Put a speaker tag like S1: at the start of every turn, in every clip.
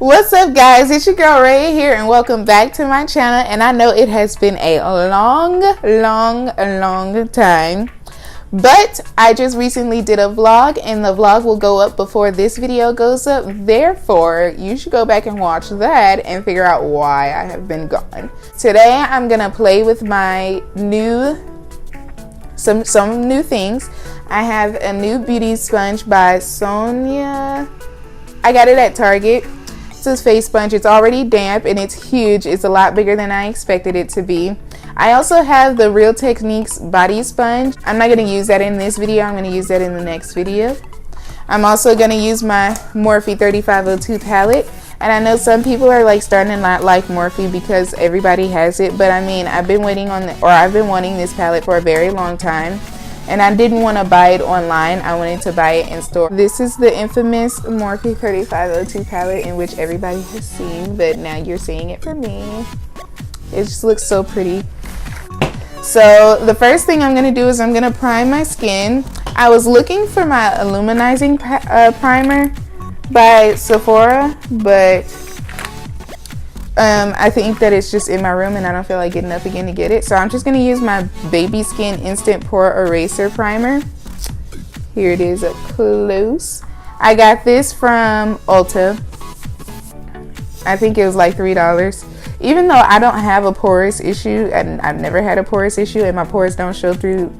S1: What's up, guys? It's your girl Ray here, and welcome back to my channel. And I know it has been a long time, but I just recently did a vlog, and the vlog will go up before this video goes up. Therefore, you should go back and watch that and figure out why I have been gone. Today, I'm gonna play with my some new things. I have a new beauty sponge by Sonia. I got it at Target. It's face sponge. It's already damp and it's huge. It's a lot bigger than I expected it to be. I also have the Real Techniques body sponge. I'm not going to use that in this video. I'm going to use that in the next video. I'm also going to use my Morphe 3502 palette. And I know some people are like starting to not like Morphe because everybody has it, but I mean, I've been wanting this palette for a very long time. And I didn't want to buy it online. I wanted to buy it in store. This is the infamous Morphe 3502 palette, in which everybody has seen, but now you're seeing it for me. It just looks so pretty. So the first thing I'm going to do is I'm going to prime my skin. I was looking for my illuminizing primer by Sephora, but I think that it's just in my room and I don't feel like getting up again to get it. So I'm just going to use my Baby Skin Instant Pore Eraser Primer. Here it is up close. I got this from Ulta. I think it was like $3. Even though I don't have a porous issue, and I've never had a porous issue, and my pores don't show through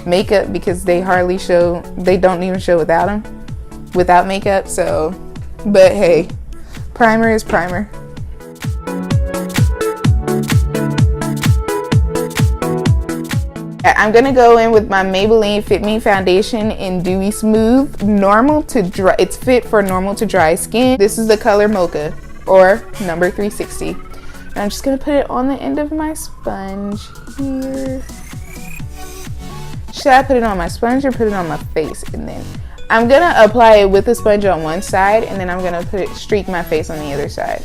S1: makeup because they hardly show, they don't even show without makeup. So, but hey, primer is primer. I'm going to go in with my Maybelline Fit Me foundation in Dewy Smooth, normal to dry. It's fit for normal to dry skin. This is the color Mocha, or number 360. And I'm just going to put it on the end of my sponge here. Should I put it on my sponge or put it on my face? And then I'm going to apply it with the sponge on one side, and then I'm going to streak my face on the other side.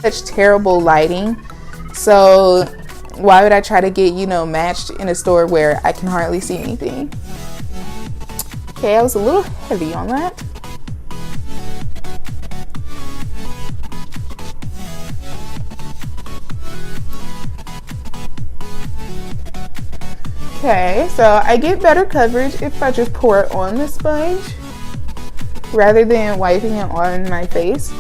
S1: Such terrible lighting, so why would I try to get, matched in a store where I can hardly see anything? Okay, I was a little heavy on that. Okay, so I get better coverage if I just pour it on the sponge rather than wiping it on my face.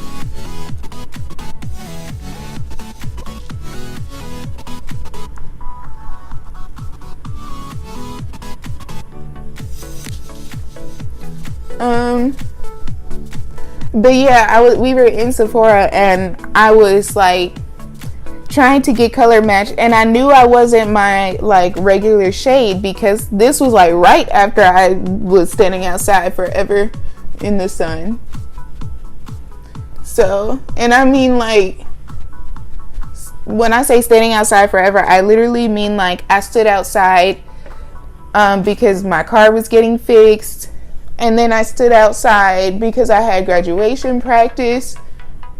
S1: But yeah, we were in Sephora and I was like trying to get color match, and I knew I wasn't my like regular shade because this was like right after I was standing outside forever in the sun. So, and I mean, like, when I say standing outside forever, I literally mean like I stood outside because my car was getting fixed. And then I stood outside because I had graduation practice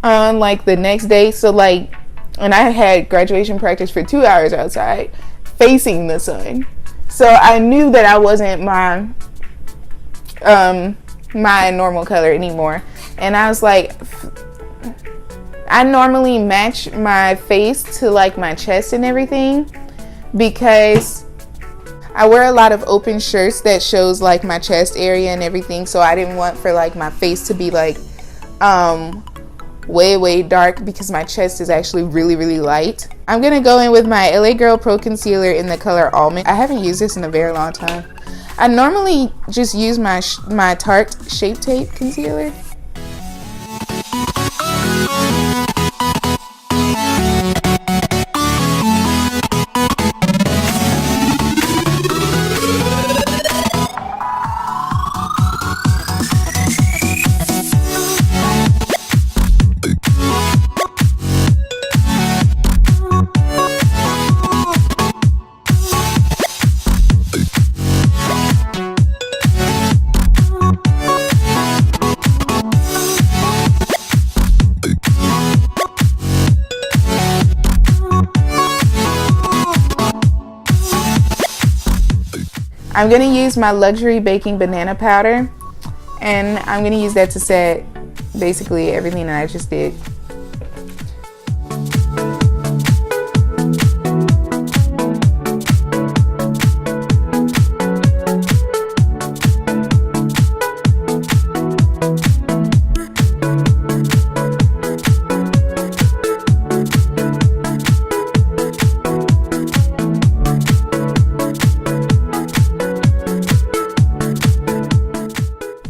S1: on like the next day. So like, and I had graduation practice for 2 hours outside facing the sun. So I knew that I wasn't my my normal color anymore. And I was like, I normally match my face to like my chest and everything because I wear a lot of open shirts that shows like my chest area and everything, so I didn't want for like my face to be like way dark because my chest is actually really light. I'm gonna go in with my LA Girl Pro Concealer in the color Almond. I haven't used this in a very long time. I normally just use my Tarte Shape Tape concealer. I'm going to use my Luxury Baking Banana Powder, and I'm going to use that to set basically everything that I just did.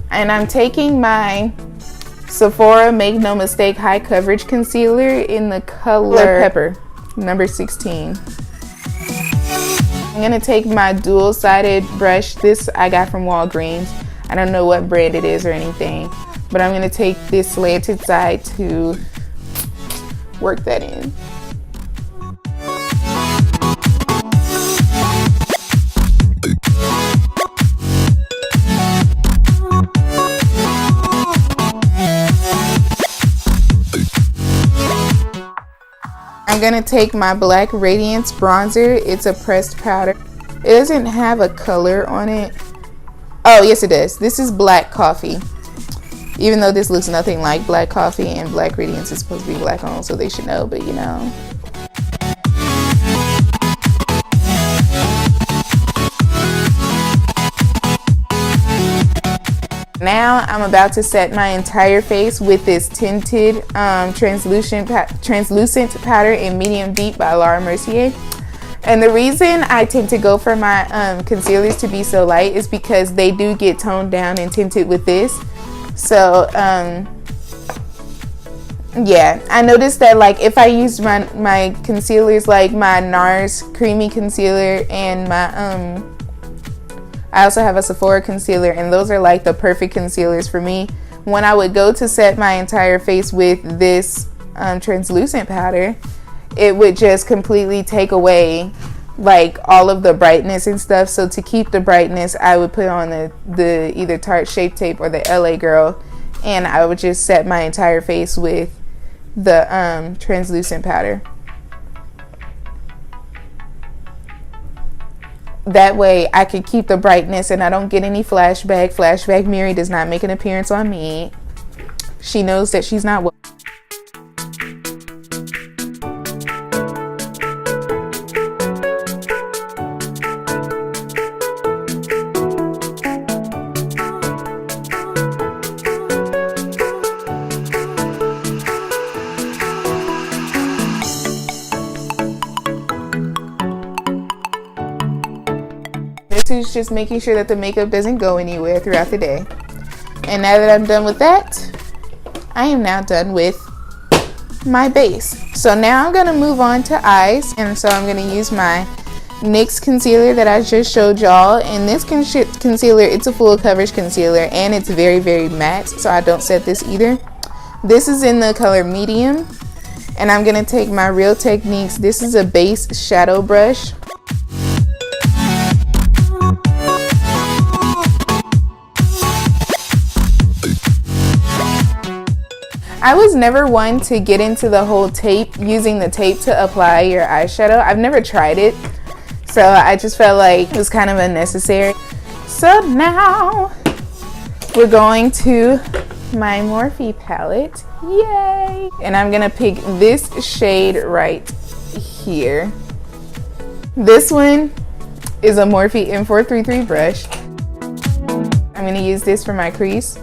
S1: And I'm taking my Sephora Make No Mistake High Coverage Concealer in the color Pepper, number 16. I'm gonna take my dual-sided brush. This I got from Walgreens. I don't know what brand it is or anything, but I'm gonna take this slanted side to work that in. I'm gonna take my Black Radiance bronzer. It's a pressed powder. It doesn't have a color on it. Oh, yes it does. This is Black Coffee. Even though this looks nothing like Black Coffee, and Black Radiance is supposed to be black on, so they should know, but you know. Now I'm about to set my entire face with this tinted translucent powder in Medium Deep by Laura Mercier. And the reason I tend to go for my concealers to be so light is because they do get toned down and tinted with this. So yeah, I noticed that like if I used my concealers, like my NARS creamy concealer and my I also have a Sephora concealer, and those are like the perfect concealers for me. When I would go to set my entire face with this translucent powder, it would just completely take away like all of the brightness and stuff. So to keep the brightness, I would put on the either Tarte Shape Tape or the LA Girl, and I would just set my entire face with the translucent powder. That way I can keep the brightness and I don't get any flashback. Flashback Miri does not make an appearance on me. She knows that she's not welcome. This is just making sure that the makeup doesn't go anywhere throughout the day. And now that I'm done with that, I am now done with my base. So now I'm going to move on to eyes, and so I'm going to use my NYX concealer that I just showed y'all. And this concealer, it's a full coverage concealer, and it's very, very matte, so I don't set this either. This is in the color Medium, and I'm going to take my Real Techniques. This is a base shadow brush. I was never one to get into the whole tape, using the tape to apply your eyeshadow. I've never tried it, so I just felt like it was kind of unnecessary. So now we're going to my Morphe palette. Yay! And I'm gonna pick this shade right here. This one is a Morphe M433 brush. I'm gonna use this for my crease.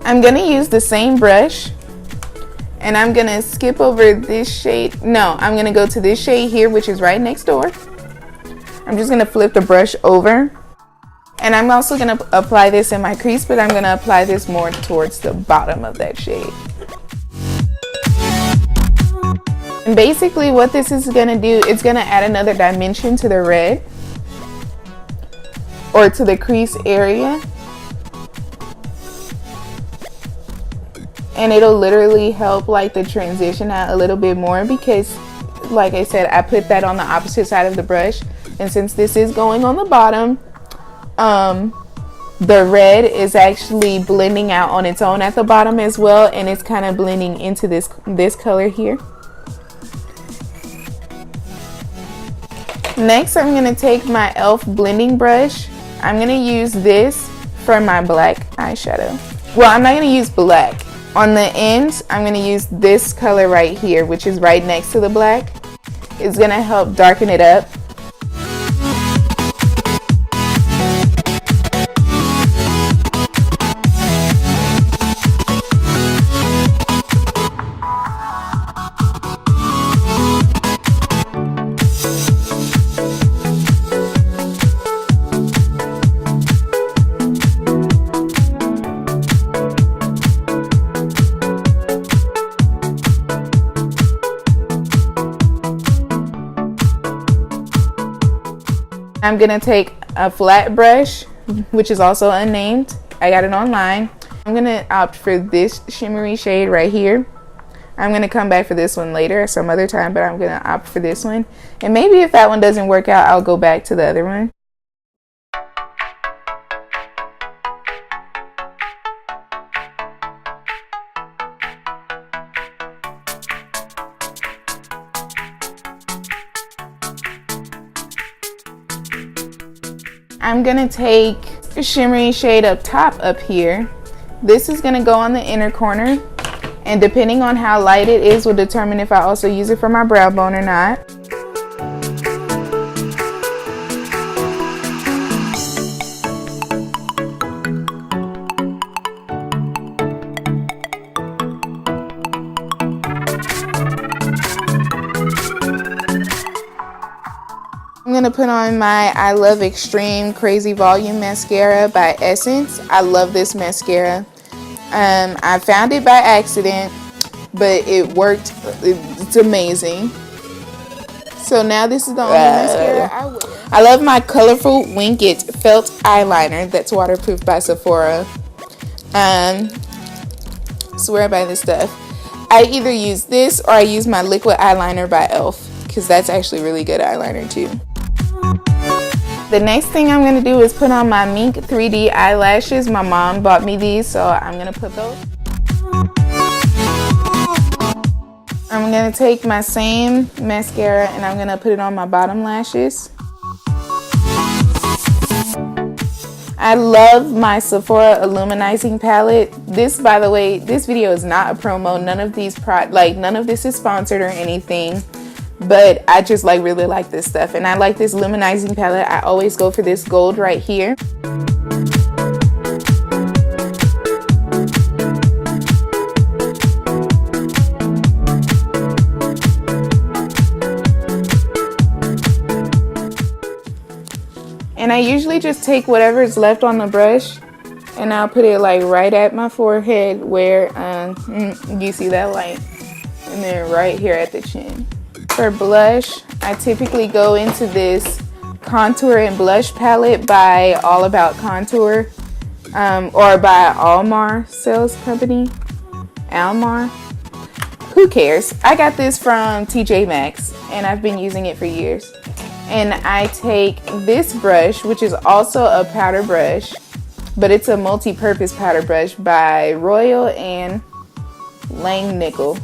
S1: I'm gonna use the same brush, and I'm gonna skip over this shade. No, I'm gonna go to this shade here, which is right next door. I'm just gonna flip the brush over, and I'm also gonna apply this in my crease, but I'm gonna apply this more towards the bottom of that shade. And basically what this is gonna do, it's gonna add another dimension to the red, or to the crease area. And it'll literally help like the transition out a little bit more, because like I said, I put that on the opposite side of the brush, and since this is going on the bottom, The red is actually blending out on its own at the bottom as well, and it's kind of blending into this color here. Next, I'm going to take my e.l.f. blending brush. I'm going to use this for my black eyeshadow. Well, I'm not going to use black. On the ends, I'm going to use this color right here, which is right next to the black. It's going to help darken it up. I'm gonna take a flat brush, which is also unnamed. I got it online. I'm gonna opt for this shimmery shade right here. I'm gonna come back for this one later some other time, but I'm gonna opt for this one. And maybe if that one doesn't work out, I'll go back to the other one. I'm gonna take a shimmery shade up top up here. This is gonna go on the inner corner, and depending on how light it is will determine if I also use it for my brow bone or not. I'm gonna put on my I Love Extreme Crazy Volume Mascara by Essence. I love this mascara. I found it by accident, but it worked. It's amazing. So now this is the only mascara I wear. I love my colorful Wink It felt eyeliner that's waterproof by Sephora. Swear by this stuff. I either use this or I use my liquid eyeliner by e.l.f. because that's actually really good eyeliner too. The next thing I'm going to do is put on my Mink 3D eyelashes. My mom bought me these, so I'm going to put those. I'm going to take my same mascara and I'm going to put it on my bottom lashes. I love my Sephora Illuminizing palette. This, by the way, this video is not a promo. None of these none of this is sponsored or anything. But I just really like this stuff, and I like this luminizing palette. I always go for this gold right here. And I usually just take whatever is left on the brush and I'll put it right at my forehead where you see that light, and then right here at the chin. For blush, I typically go into this contour and blush palette by All About Contour, or by Almar Sales Company. Almar? Who cares? I got this from TJ Maxx and I've been using it for years. And I take this brush, which is also a powder brush, but it's a multi-purpose powder brush by Royal and Langnickel.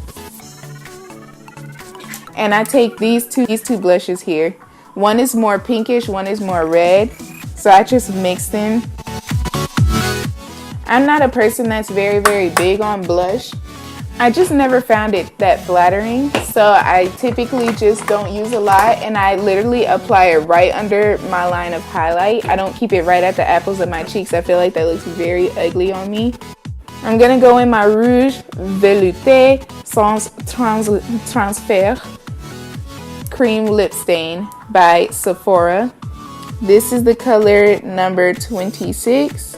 S1: And I take these two blushes here. One is more pinkish, one is more red. So I just mix them. I'm not a person that's very big on blush. I just never found it that flattering. So I typically just don't use a lot, and I literally apply it right under my line of highlight. I don't keep it right at the apples of my cheeks. I feel like that looks very ugly on me. I'm gonna go in my Rouge Velouté Sans Transfert Cream Lip Stain by Sephora. This is the color number 26.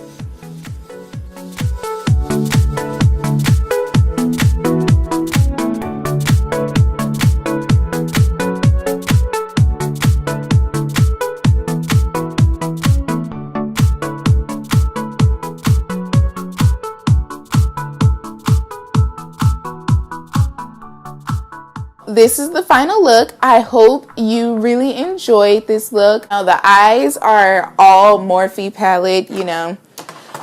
S1: This is the final look. I hope you really enjoyed this look. Now, the eyes are all Morphe palette,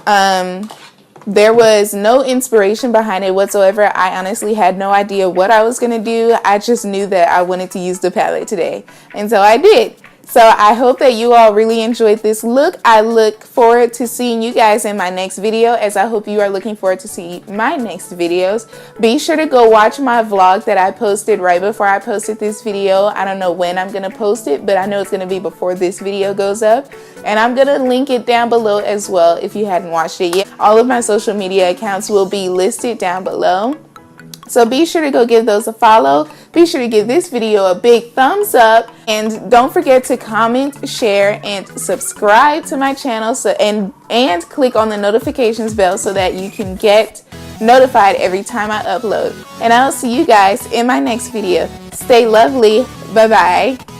S1: There was no inspiration behind it whatsoever. I honestly had no idea what I was going to do. I just knew that I wanted to use the palette today. And so I did. So I hope that you all really enjoyed this look. I look forward to seeing you guys in my next video, as I hope you are looking forward to see my next videos. Be sure to go watch my vlog that I posted right before I posted this video. I don't know when I'm going to post it, but I know it's going to be before this video goes up. And I'm going to link it down below as well if you hadn't watched it yet. All of my social media accounts will be listed down below. So be sure to go give those a follow. Be sure to give this video a big thumbs up. And don't forget to comment, share, and subscribe to my channel. And click on the notifications bell so that you can get notified every time I upload. And I'll see you guys in my next video. Stay lovely. Bye-bye.